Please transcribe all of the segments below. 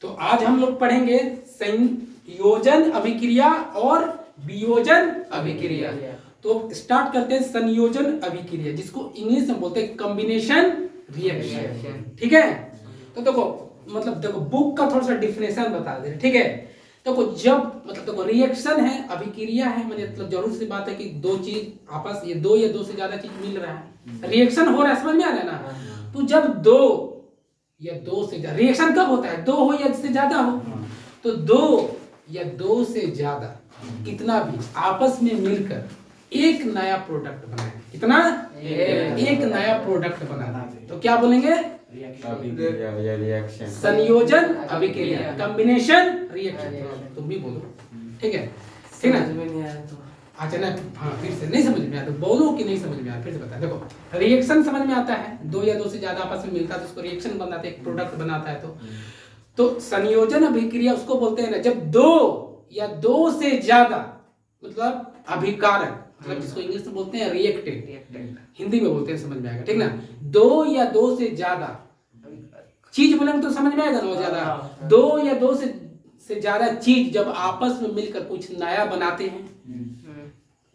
तो आज हम लोग पढ़ेंगे संयोजन अभिक्रिया और वियोजन अभिक्रिया। तो स्टार्ट करते हैं संयोजन अभिक्रिया, जिसको इंग्लिश में बोलते हैं कॉम्बिनेशन रिएक्शन। ठीक है, तो देखो मतलब देखो बुक का थोड़ा सा डिफिनेशन बता दे। ठीक है, देखो जब मतलब देखो रिएक्शन है, अभिक्रिया है, मतलब जरूर सी बात है कि दो चीज आपस ये दो या दो से ज्यादा चीज मिल रहा है, रिएक्शन हो रहा है, समझ में आ रहा है ना। तो जब दो या दो से ज्यादा, रिएक्शन कब होता है, दो हो या इससे ज्यादा हो, तो दो या दो से ज्यादा कितना भी आपस में मिलकर एक नया प्रोडक्ट बनाए, कितना एक नया प्रोडक्ट बनाना, तो क्या बोलेंगे संयोजन अभिक्रिया, कॉम्बिनेशन रिएक्शन। तुम भी बोलो, ठीक है, ठीक ना। अच्छा ना, हाँ फिर से नहीं समझ में आया तो बोलो कि नहीं समझ में आया, फिर से बता। देखो रिएक्शन समझ में आता है, दो या दो से ज्यादा आपस में मिलता है तो उसको रिएक्शन बनाते हैं, एक प्रोडक्ट बनाता है। तो संयोजन अभिक्रिया उसको बोलते हैं ना जब दो या दो से ज्यादा मतलब अभिकारक, मतलब जिसको इंग्लिश में बोलते हैं रिएक्टेंट, हिंदी में बोलते हैं, समझ में आएगा, ठीक ना। दो या दो से ज्यादा चीज बोलेंगे तो समझ में आएगा ना, ज्यादा दो या दो से ज्यादा चीज जब आपस में मिलकर कुछ नया बनाते हैं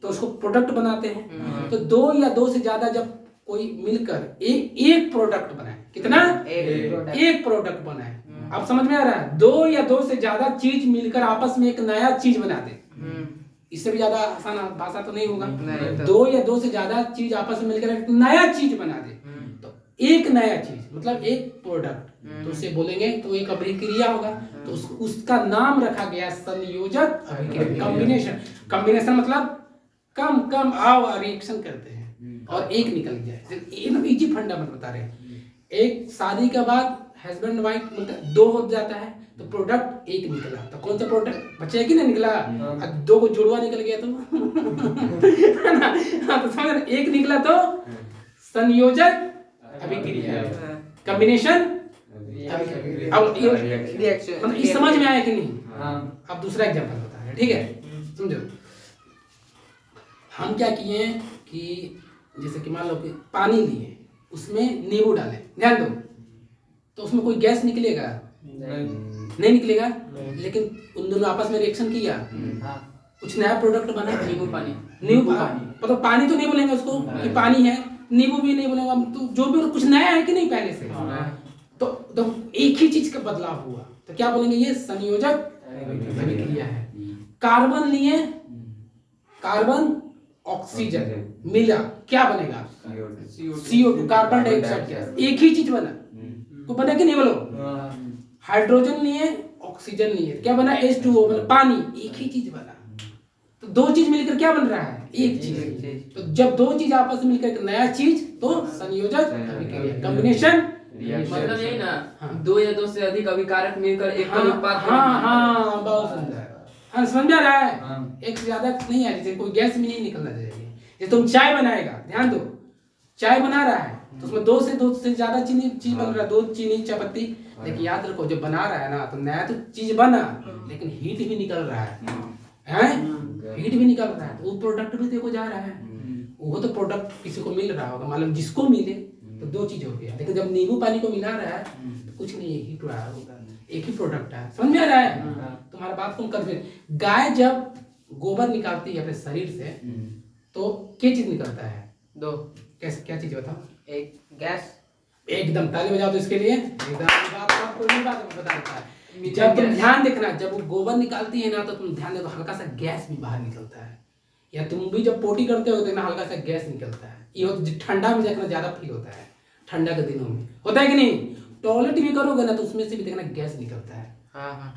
तो उसको प्रोडक्ट बनाते हैं। तो दो या दो से ज्यादा जब कोई मिलकर एक प्रोडक्ट बनाए, कितना एक प्रोडक्ट बनाए, अब समझ में आ रहा है। दो या दो से ज्यादा चीज मिलकर आपस में एक नया चीज बनाते, इससे भी ज्यादा आसान भाषा तो नहीं होगा। दो या दो से ज्यादा चीज आपस में मिलकर एक नया चीज बना दे, तो एक नया चीज मतलब एक प्रोडक्ट, तो उसे बोलेंगे तो एक अभिक्रिया होगा। तो उसका नाम रखा गया संयोजक अभिक्रिया, कॉम्बिनेशन। कॉम्बिनेशन मतलब कम कम आओ रिएक्शन करते हैं और एक निकल जाए, एकदम इजी फंडा मत बता रहे हैं। एक शादी के बाद हस्बैंड वाइफ मतलब दो हो जाता है तो प्रोडक्ट एक निकला, तो कौन सा प्रोडक्ट बचे कि नहीं निकला, दो को जुड़वा निकल गया तो है ना। हाँ तो समझ एक निकला तो संयोजक अभिक्रिया, कॉम्बिनेशन रिएक्शन। मतलब इस समझ में आया कि नहीं। अब दूसरा एग्जांपल बता रहे हैं, ठीक है, समझो। हम क्या किए कि जैसे कि मान लो कि पानी लिए, उसमें नींबू डाले, ध्यान दो, तो उसमें कोई गैस निकलेगा नहीं निकलेगा, लेकिन उन दोनों आपस में रिएक्शन किया, कुछ नया प्रोडक्ट बना, नींबू पानी, मतलब पानी तो नहीं बोलेंगे उसको कि पानी है, नींबू भी नहीं बोलेंगे, तो जो भी कुछ नया है कि नहीं पहले से, तो एक ही चीज का बदलाव हुआ, तो क्या बोलेंगे ये संयोजक अभिक्रिया है। कार्बन लिए, कार्बन ऑक्सीजन मिला, क्या बनेगा CO2, कार्बन डाइऑक्साइड गैस, एक ही चीज बना, तो बना कि नहीं बोलो। हाइड्रोजन लिए, ऑक्सीजन लिए, क्या बना H2O, मतलब पानी, एक ही चीज बना। तो दो चीज मिलकर क्या बन रहा है, एक चीज। तो जब दो चीज आपस में मिलकर एक नया चीज, तो संयोजक अभिक्रिया, कॉम्बिनेशन। मतलब यही ना, दो या दो से अधिक अभिकारक मिलकर एक उत्पाद। हाँ बहुत सुंदर, हाँ समझ में आ रहा है। एक से ज्यादा नहीं है, जैसे कोई गैस में नहीं निकलना चाहिए। जैसे तुम चाय बनाएगा, ध्यान दो, चाय बना रहा है तो उसमें दो से ज्यादा चीज बन रहा है, दो चीनी चायपत्ती, लेकिन याद रखो जब बना रहा है ना तो नया तो चीज बना, लेकिन हीट भी निकल रहा है, हीट भी निकल रहा है, तो वो प्रोडक्ट भी देखो जा रहा है, वो तो प्रोडक्ट किसी को मिल रहा होगा, मतलब जिसको मिले तो दो चीज हो गया। लेकिन जब नींबू पानी को मिला रहा है तो कुछ नहीं, एक ही होगा, एक ही प्रोडक्ट है, समझ में आ रहा है। तुम्हारा बात तुम कर, गाय जब गोबर निकालती है अपने शरीर से तो क्या चीज निकलता है, दो, कैसे क्या चीज बताओ, एक गैस, एकदम ताली बजाओ तो इसके लिए, एकदम बात बता देता है। जब तुम ध्यान देखना, जब वो गोबर निकालती है ना तो तुम ध्यान देखो हल्का सा गैस भी बाहर निकलता है, या तुम भी जब पोटी करते हो तो ना हल्का सा गैस निकलता है। ये ठंडा में देखना ज्यादा फील होता है, ठंडा के दिनों में होता है कि नहीं। टॉयलेट भी करोगे ना तो उसमें से भी देखना गैस निकलता है,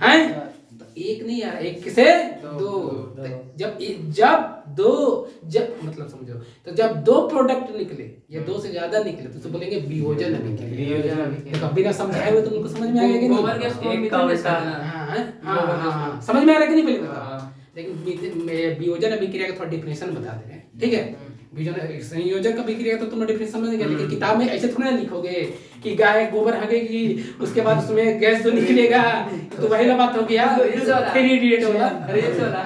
हैं? तो एक नहीं यार, एक से दो, जब मतलब समझो, तो जब दो प्रोडक्ट निकले या दो से ज्यादा निकले तो उसे बोलेंगे वियोजन अभिक्रिया। कभी ना समझाए हुए तुमको समझ में आएगा कि नहीं, समझ में आ रहा है कि नहीं पहले बताओ। लेकिन वियोजन अभिक्रिया का थोड़ा डिफिनेशन बता दे रहे हैं, ठीक है। संयोजक अभिक्रिया तो तुमने डिफिनेशन समझ गए, लेकिन किताब में ऐसे थोड़ा लिखोगे कि गाय गोबर हगेगी उसके बाद उसमें गैस तो निकलेगा, तो वही वाला बात हो गया, है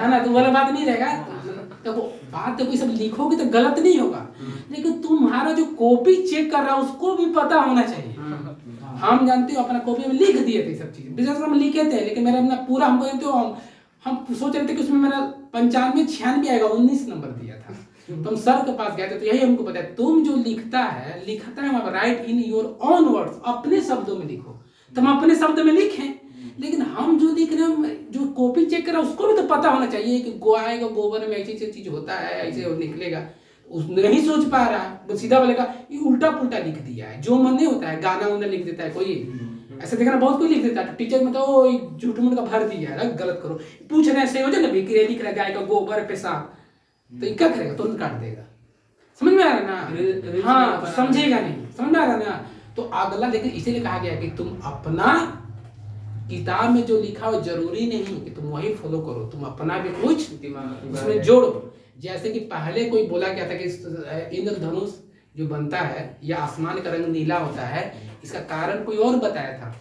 ना, तो वाला बात नहीं रहेगा। देखो बात तो कोई सब लिखोगे तो गलत नहीं होगा, लेकिन तुम्हारा जो कॉपी चेक कर रहा है उसको भी पता होना चाहिए। हम जानते हो अपना कॉपी में लिख दिए थे सब चीज, बिजनेस हम लिखे थे, लेकिन मेरा अपना पूरा हमको जानते हो हम सोच रहे थे कि उसमें मेरा 95 96 आएगा, 19 नंबर दिया था। तो हम सर के पास गए थे, तो यही हमको बताया तुम जो लिखता है वहाँ right in your own words, अपने शब्दों में लिखो। तो हम अपने शब्द में लिखें, लेकिन हम जो लिख रहे हैं, जो कॉपी चेक कर रहे हैं उसको भी तो पता होना चाहिए कि गाय का गोबर में ऐसी चीज होता है, ऐसे निकलेगा। उस नहीं सोच पा रहा है, वो सीधा बोलेगा ये उल्टा पुल्टा लिख दिया है, जो मन नहीं होता है, गाना उन्हें लिख देता है कोई, ऐसे देखना बहुत कोई लिख देता है। टीचर में तो झूठ मूठ का भर दिया है, गलत करो, पूछ रहे ऐसे हो जाए ना, बिक्री लिख रहा है गाय का गोबर पेशाब, तो क्या करेगा, तुरंत काट देगा। समझ में आ रहा ना? हाँ, तो समझेगा नहीं, समझ में आ रहा ना? तो अगला लेकिन इसीलिए कहा गया कि तुम अपना किताब में जो लिखा हो जरूरी नहीं कि तुम वही फॉलो करो, तुम अपना भी कुछ उसमें जोड़ो। जैसे कि पहले कोई बोला गया था कि इंद्रधनुष जो बनता है या आसमान का रंग नीला होता है, इसका कारण कोई और बताया था।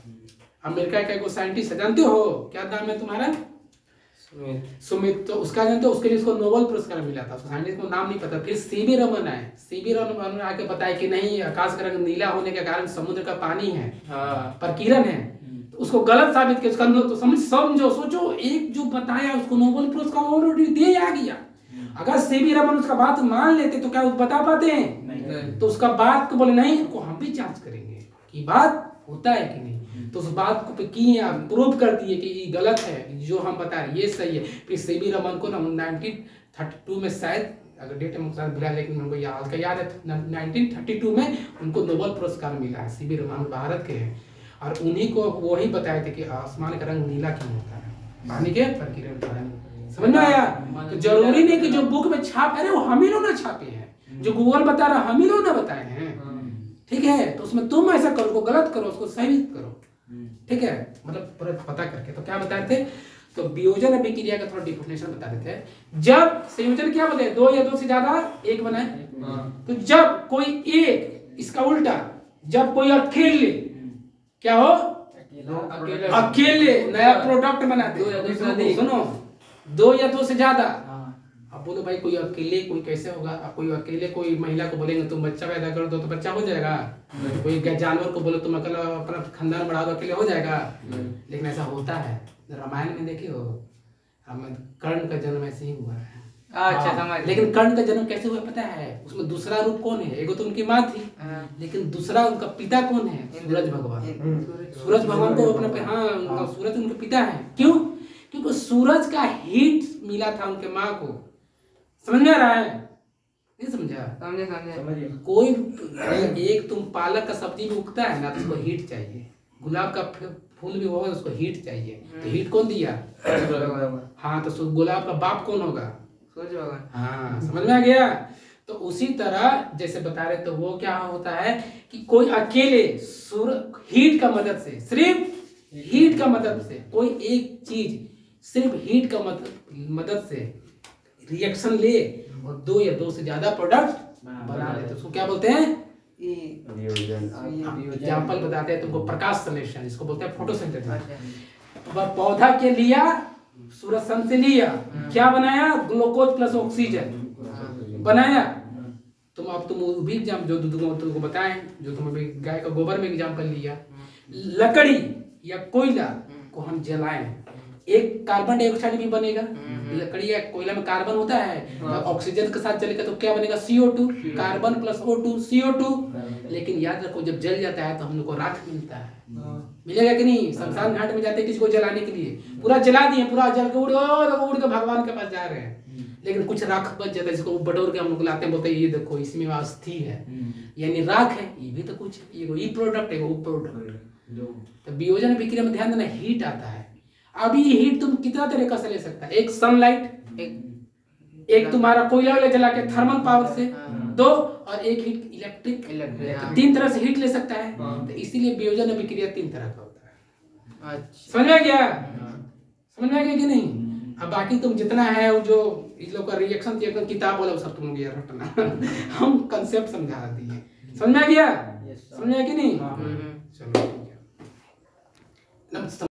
अमेरिका का एक साइंटिस्ट जानते हो, क्या नाम है तुम्हारा? सुमित। तो उसका जानते हो, उसके लिए उसको नोबेल पुरस्कार मिला था। साइंटिस्ट को नाम नहीं पता। फिर सीवी रमन आए, सीवी रमन आके बताया कि नहीं, आकाश का रंग नीला होने के कारण समुद्र का पानी है, प्रकीर्णन है। तो उसको गलत साबित किया, उसका तो समझो, सोचो, एक जो बताया उसको नोबेल पुरस्कार ऑलरेडी दिया गया। अगर सीवी रमन उसका बात मान लेते तो क्या बता पाते हैं? नहीं। तो उसका बात को बोले नहीं, को हम भी जांच करेंगे कि बात होता है कि नहीं। तो उस बात को की प्रूव कर दिए कि ये गलत है, जो हम बता रहे ये सही है। फिर सीवी रमन को 1932 में शायद, अगर डेट मुझे भूला लेकिन हमको याद है 1932 में उनको नोबेल पुरस्कार मिला है। सीवी रमन भारत के हैं और उन्हीं को वही बताए थे कि आसमान का रंग नीला क्यों होता है, पानी के प्रकीर्णन के कारण। समझ में आया? तो जरूरी नहीं कि जो बुक में छाप, अरे वो हम ही लोग ना छापे हैं, जो गूगल बता रहा हम ही लोग ना बताए हैं, ठीक है? तो उसमें तुम ऐसा करो, उसको गलत करो, उसको सही करो, ठीक है? मतलब पता करके। तो क्या बता रहे थे? तो वियोजन अभिक्रिया का थोड़ा डिफिनेशन बता रहे थे। जब संयोजन क्या बोले, दो या दो से ज्यादा एक बनाए, तो जब कोई एक, इसका उल्टा, जब कोई अकेले क्या हो, अकेले नया प्रोडक्ट बनाते, सुनो, दो या दो से ज्यादा। अब बोलो भाई कोई अकेले, कोई कैसे होगा? अब कोई अकेले कोई महिला को बोलेंगे तुम बच्चा पैदा कर दो तो बच्चा हो जाएगा? कोई जानवर को बोलो तुम अकेला अपना खानदान बढ़ा दो, अकेले हो जाएगा? लेकिन ऐसा होता है। रामायण में देखिए हो, कर्ण का जन्म ऐसे ही हुआ है। अच्छा, समझ। लेकिन कर्ण का जन्म कैसे हुआ पता है? उसमें दूसरा रूप कौन है? एगो तो उनकी माँ थी, लेकिन दूसरा उनका पिता कौन है? सूरज भगवान। सूरज भगवान को अपने, हाँ, सूरज उनके पिता है। क्यों? क्योंकि सूरज का हीट मिला था उनके माँ को। समझ में आ रहा है? नहीं समझा? समझे। कोई एक तुम पालक का सब्जी भी उगता है ना, तो उसको हीट चाहिए। गुलाब का फूल भी होगा, उसको हीट चाहिए। तो हीट कौन दिया? हाँ, तो गुलाब का बाप कौन होगा? सूरज भगवान। हाँ, समझ में आ गया? तो उसी तरह जैसे बता रहे, तो वो क्या होता है कि कोई अकेले हीट का मदद से, सिर्फ हीट का मदद से, कोई एक चीज सिर्फ हीट का मदद से रिएक्शन ले और दो या दो से ज्यादा प्रोडक्ट बना ले, तो उसको क्या बोलते हैं? एग्जाम्पल बताते हैं तुमको, प्रकाश संश्लेषण, इसको बोलते हैं फोटोसिंथेसिस। पौधा के लिया, सूरज सन से लिया, क्या बनाया? ग्लूकोज प्लस ऑक्सीजन बनाया। तुम भी एग्जाम जो तुमको बताएं, जो तुम अभी गाय का गोबर में एग्जाम्पल लिया, लकड़ी या कोयला को हम जलाएं, एक कार्बन डाइऑक्साइड भी बनेगा। लकड़ी या कोयला में कार्बन होता है, ऑक्सीजन के साथ जलेगा तो क्या बनेगा? CO2, carbon plus O2, CO2। लेकिन याद रखो, जब जल जाता है तो हम लोग को राख मिलता है, मिलेगा कि नहीं? शमशान घाट में जाते हैं किसी को जलाने के लिए, पूरा जला दिए, पूरा जल के उड़ के भगवान के पास जा रहे हैं, लेकिन कुछ राख बच जाता है, जिसको बटोर के हम लोग लाते हैं, बोलते हैं ये देखो इसमें अस्थि है, यानी राख है। ये भी तो कुछ ये प्रोडक्ट है, वो प्रोडक्ट। तो वियोजन अभिक्रिया में ध्यान देना, हीट आता है। अभी हीट तुम कितना तरीका से ले सकता है? एक सनलाइट, एक तुम्हारा कोयला जला के थर्मल पावर से, दो, और एक हीट इलेक्ट्रिक, तीन तरह से हीट ले सकता है। तो इसीलिए वियोजन अभिक्रिया 3 तरह का होता है। अच्छा, समझ में गया? समझ में गया कि नहीं? अब बाकी तुम जितना है वो जो इस लोग का रिएक्शन किताब वाला सब तुम लोग ये रटना हम कंसेप्ट समझा दिए। समझ में गया? समझ में गया कि नहीं? चलो।